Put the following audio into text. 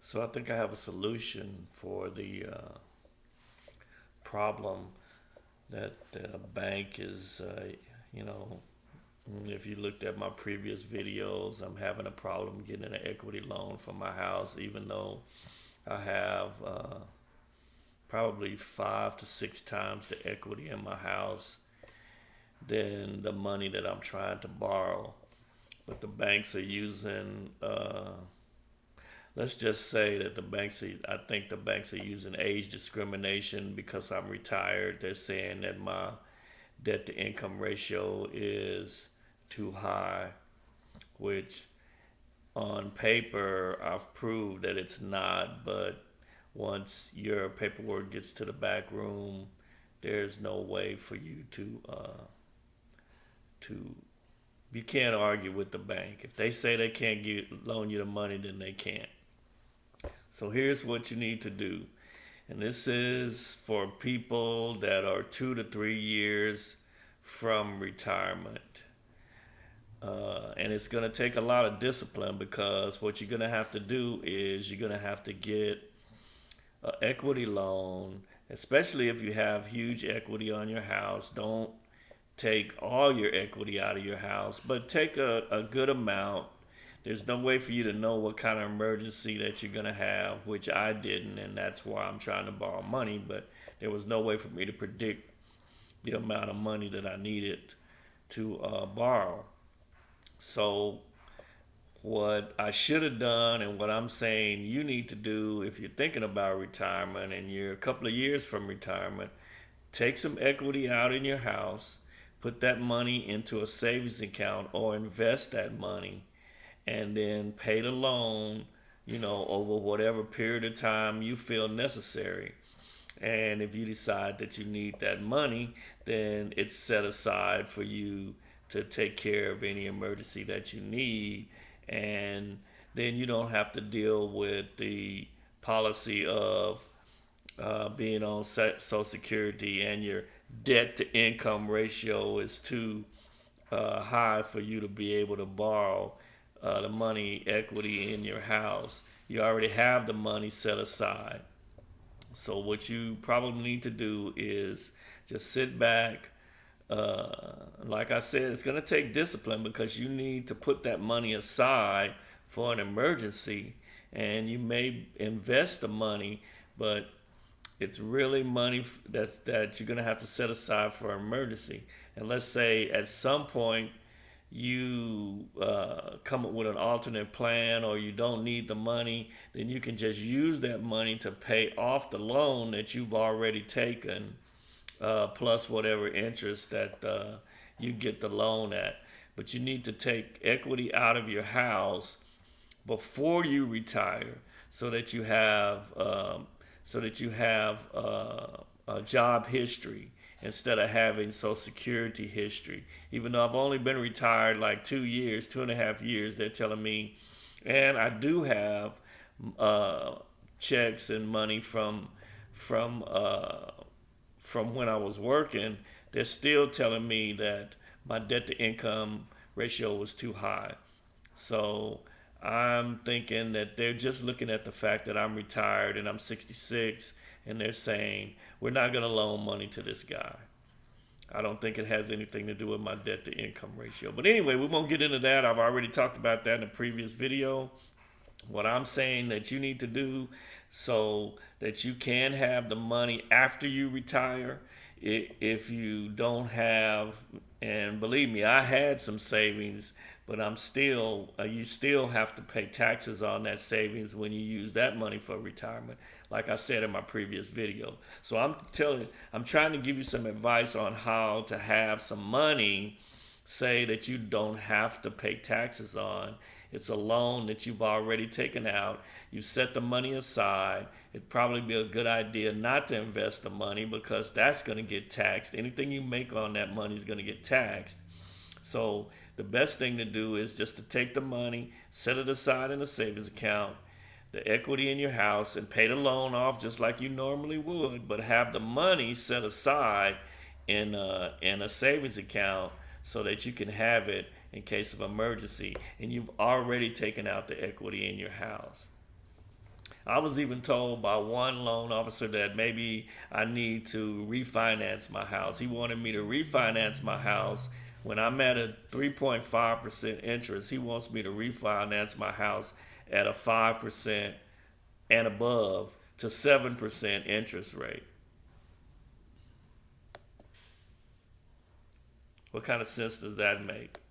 So I think I have a solution for the problem that the bank is, you know, if you looked at my previous videos, I'm having a problem getting an equity loan for my house, even though I have probably 5 to 6 times the equity in my house than the money that I'm trying to borrow. But the banks are using let's just say that I think the banks are using age discrimination because I'm retired. They're saying that my debt to income ratio is too high, which on paper I've proved that it's not, but once your paperwork gets to the back room, there's no way for you to you can't argue with the bank. If they say they can't loan you the money, then they can't. So here's what you need to do. And this is for people that are 2 to 3 years from retirement. And it's going to take a lot of discipline because what you're going to have to do is you're going to have to get an equity loan, especially if you have huge equity on your house. Don't take all your equity out of your house, but take a good amount. There's no way for you to know what kind of emergency that you're going to have, which I didn't, and that's why I'm trying to borrow money. But there was no way for me to predict the amount of money that I needed to borrow. So, what I should have done, and what I'm saying you need to do if you're thinking about retirement and you're a couple of years from retirement, take some equity out in your house, put that money into a savings account or invest that money and then pay the loan, over whatever period of time you feel necessary. And if you decide that you need that money, then it's set aside for you to take care of any emergency that you need. And then you don't have to deal with the policy of being on Social Security and your debt to income ratio is too high for you to be able to borrow the money equity in your house. You already have the money set aside. So what you probably need to do is just sit back. Like I said, it's going to take discipline because you need to put that money aside for an emergency, and you may invest the money, but it's really money that you're going to have to set aside for an emergency. And let's say at some point you come up with an alternate plan or you don't need the money, then you can just use that money to pay off the loan that you've already taken, plus whatever interest that you get the loan at. But you need to take equity out of your house before you retire so that you have a job history instead of having Social Security history. Even though I've only been retired like 2 years, 2.5 years, they're telling me, and I do have checks and money from when I was working. They're still telling me that my debt to income ratio was too high. So I'm thinking that they're just looking at the fact that I'm retired and I'm 66, and they're saying, we're not going to loan money to this guy. I don't think it has anything to do with my debt to income ratio. But anyway, we won't get into that. I've already talked about that in a previous video. What I'm saying that you need to do so that you can have the money after you retire, if you don't have, and believe me, I had some savings, but you still have to pay taxes on that savings when you use that money for retirement, like I said in my previous video. So I'm trying to give you some advice on how to have some money, say that you don't have to pay taxes on. It's a loan that you've already taken out. You set the money aside. It'd probably be a good idea not to invest the money because that's going to get taxed. Anything you make on that money is going to get taxed. So the best thing to do is just to take the money, set it aside in a savings account, the equity in your house, and pay the loan off just like you normally would, but have the money set aside in a savings account so that you can have it in case of emergency, and you've already taken out the equity in your house. I was even told by one loan officer that maybe I need to refinance my house. He wanted me to refinance my house when I'm at a 3.5% interest. He wants me to refinance my house at a 5% and above to 7% interest rate. What kind of sense does that make?